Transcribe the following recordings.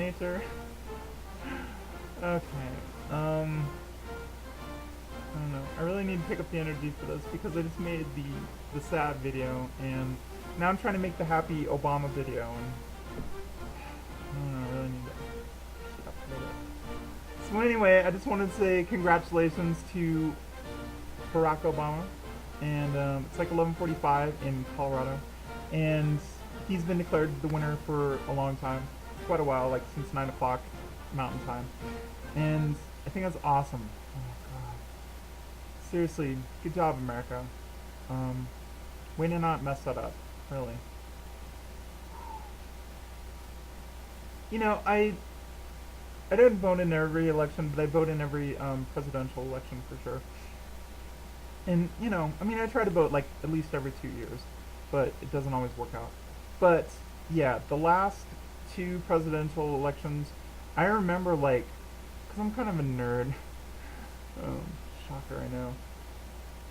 nature. Okay. I don't know. I really need to pick up the energy for this because I just made the sad video and now I'm trying to make the happy Obama video and I don't know. I really need to shut up a little bit. So anyway, I just wanted to say congratulations to Barack Obama, and it's like 11:45 in Colorado, and he's been declared the winner for a long time, quite a while, like since 9 o'clock Mountain Time, and I think that's awesome. Oh God, seriously, good job, America. Way to not mess that up, really. You know, I didn't vote in every election, but I vote in every presidential election for sure. And you know, I mean, I try to vote like at least every 2 years, but it doesn't always work out. But yeah, the last two presidential elections, I remember like, cause I'm kind of a nerd. Um, Shocker, I know.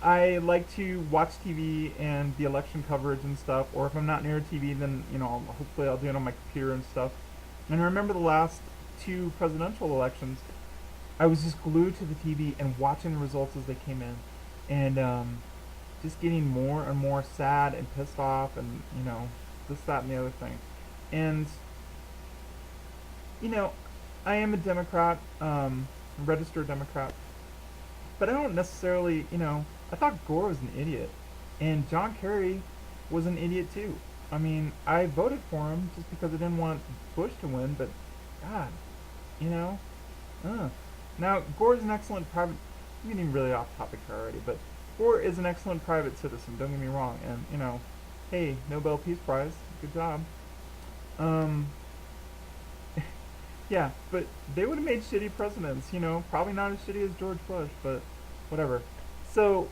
I like to watch TV and the election coverage and stuff, or if I'm not near a TV, then you know, hopefully I'll do it on my computer and stuff. And I remember the last two presidential elections, I was just glued to the TV and watching the results as they came in, and just getting more and more sad and pissed off, and you know, this, that, and the other thing. And you know, I am a Democrat, registered Democrat, but I don't necessarily, you know, I thought Gore was an idiot, and John Kerry was an idiot too. I mean, I voted for him just because I didn't want Bush to win, but God, you know, now Gore's an excellent private. I'm getting really off topic here already, but Gore is an excellent private citizen. Don't get me wrong, and you know, hey, Nobel Peace Prize, good job. Um, yeah, but they would have made shitty presidents. You know, probably not as shitty as George Bush, but whatever. So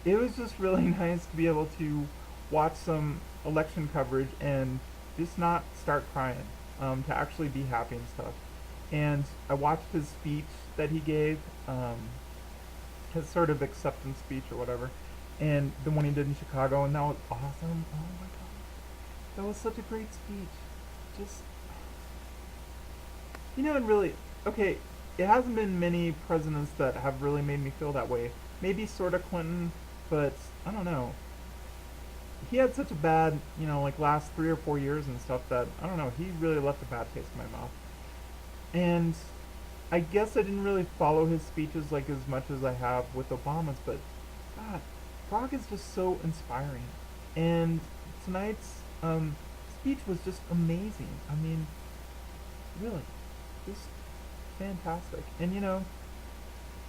it was just really nice to be able to watch some election coverage and just not start crying, to actually be happy and stuff. And I watched his speech that he gave, his sort of acceptance speech or whatever, and the one he did in Chicago, and that was awesome. Oh my God, that was such a great speech. Just, you know, and really, okay, it hasn't been many presidents that have really made me feel that way. Maybe sort of Clinton, but I don't know. He had such a bad, you know, like last 3 or 4 years and stuff that I don't know. He really left a bad taste in my mouth. And I guess I didn't really follow his speeches like as much as I have with Obama's, but God, Brock is just so inspiring. And tonight's speech was just amazing. I mean, really, just fantastic. And you know,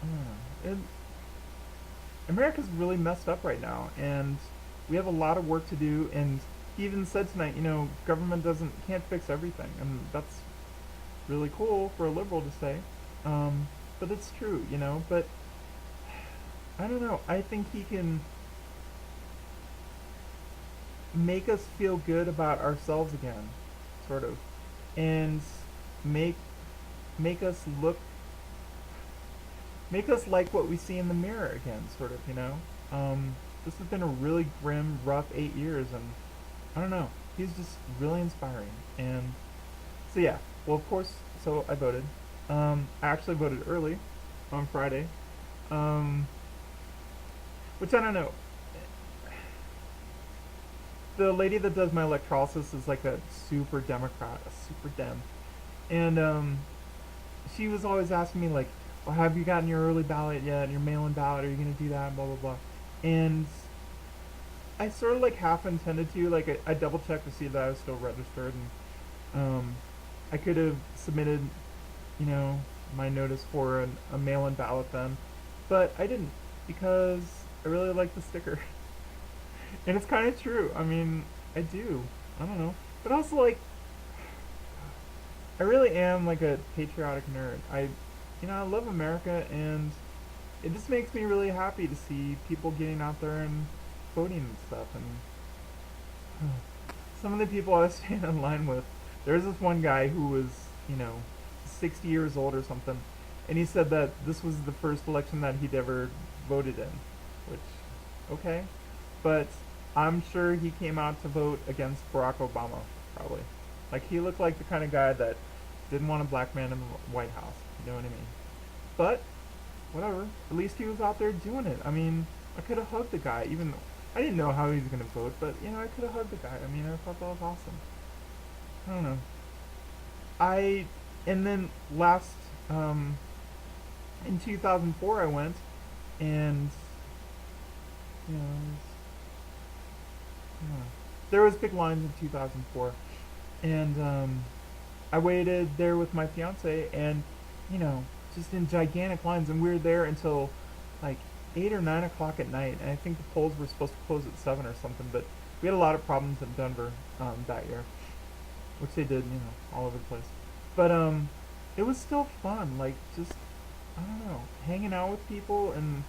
I don't know, America's really messed up right now, and we have a lot of work to do. And he even said tonight, you know, government can't fix everything, and that's really cool for a liberal to say. But it's true, you know. But I don't know. I think he can make us feel good about ourselves again, sort of, and make make us look make us like what we see in the mirror again, sort of, you know. This has been a really grim, rough 8 years, and I don't know. He's just really inspiring, and so yeah. Well, of course, so I voted. I actually voted early on Friday, which I don't know. The lady that does my electrolysis is like a super Democrat, a super Dem, and she was always asking me like, well, have you gotten your early ballot yet? Your mail-in ballot? Are you gonna do that? Blah blah blah. And I sort of like half intended to, like I double checked to see that I was still registered, and I could have submitted, you know, my notice for a mail-in ballot then, but I didn't because I really like the sticker, and it's kind of true. I mean, I do. I don't know, but also like I really am like a patriotic nerd. You know, I love America, and it just makes me really happy to see people getting out there and voting and stuff. And some of the people I was standing in line with, there's this one guy who was, you know, 60 years old or something, and he said that this was the first election that he'd ever voted in, which, okay, but I'm sure he came out to vote against Barack Obama, probably. Like, he looked like the kind of guy that didn't want a black man in the White House. You know what I mean? But whatever. At least he was out there doing it. I mean, I could have hugged the guy, even though I didn't know how he was gonna vote. But I could have hugged the guy. I mean, I thought that was awesome. I don't know. I and then last in 2004 I went and you know, there was big lines in 2004, and I waited there with my fiance, and you know, just in gigantic lines, and we were there until like 8 or 9 o'clock at night, and I think the polls were supposed to close at 7 or something, but we had a lot of problems in Denver that year, which they did, all over the place. But it was still fun, like just I don't know, hanging out with people and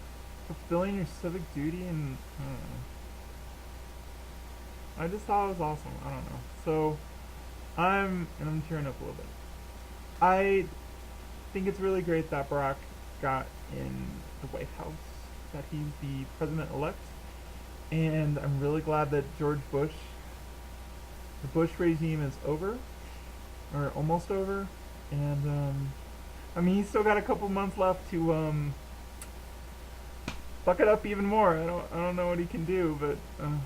fulfilling your civic duty, and I don't know. I just thought it was awesome. I don't know. So I'm tearing up a little bit. I think it's really great that Barack got in the White House, that he's the president elect, and I'm really glad that the Bush regime is over, or almost over, and I mean he's still got a couple months left to fuck it up even more. I don't know what he can do, but God.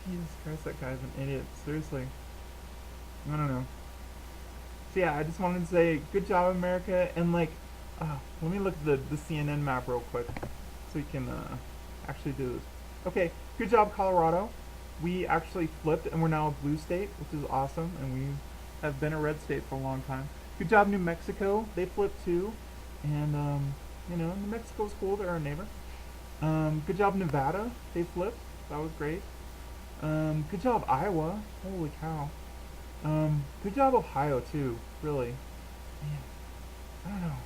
Jesus Christ, that guy's an idiot. Seriously. I don't know. So yeah, I just wanted to say good job, America, and like, let me look at the CNN map real quick so we can actually do this. Okay, good job, Colorado. We actually flipped and we're now a blue state, which is awesome, and we have been a red state for a long time. Good job, New Mexico. They flipped too, and New Mexico's cool. They're our neighbor. Good job, Nevada. They flipped. That was great. Good job, Iowa. Holy cow. Good job, Ohio, too. Really. Man, I don't know.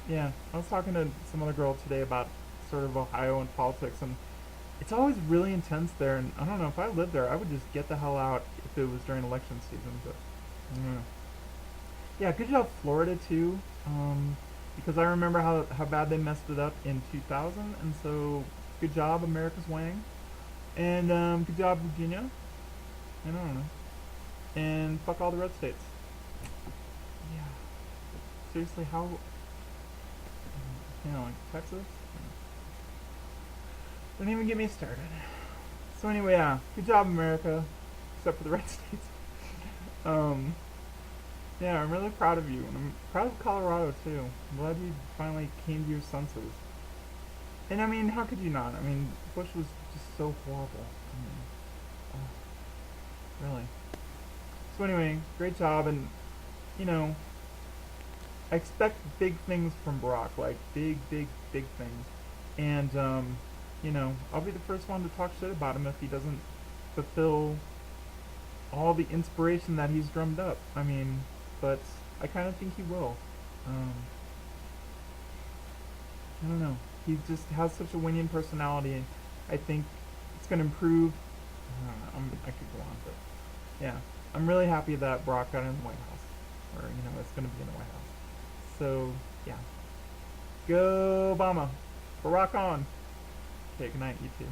Yeah, I was talking to some other girl today about sort of Ohio and politics, and it's always really intense there, and I don't know, if I lived there, I would just get the hell out if it was during election season, but I don't know. Yeah, good job, Florida, too, because I remember how bad they messed it up in 2000, and so good job, America's Wang. And good job, Virginia. And I don't know. And fuck all the red states. Yeah. Seriously, how? Like Texas? Don't even get me started. So anyway, yeah. Good job, America. Except for the red states. Yeah, I'm really proud of you. And I'm proud of Colorado, too. I'm glad you finally came to your senses. And I mean, how could you not? I mean, Bush was just so horrible. I mean, really. So anyway, great job, and I expect big things from Barack, like big, big, big things. And I'll be the first one to talk shit about him if he doesn't fulfill all the inspiration that he's drummed up. I mean, but I kind of think he will. I don't know. He just has such a winning personality, and I think it's going to improve. I could go on, but yeah, I'm really happy that Barack got in the White House, or it's going to be in the White House. So yeah, go Obama, Barack on. Okay, good night, you too.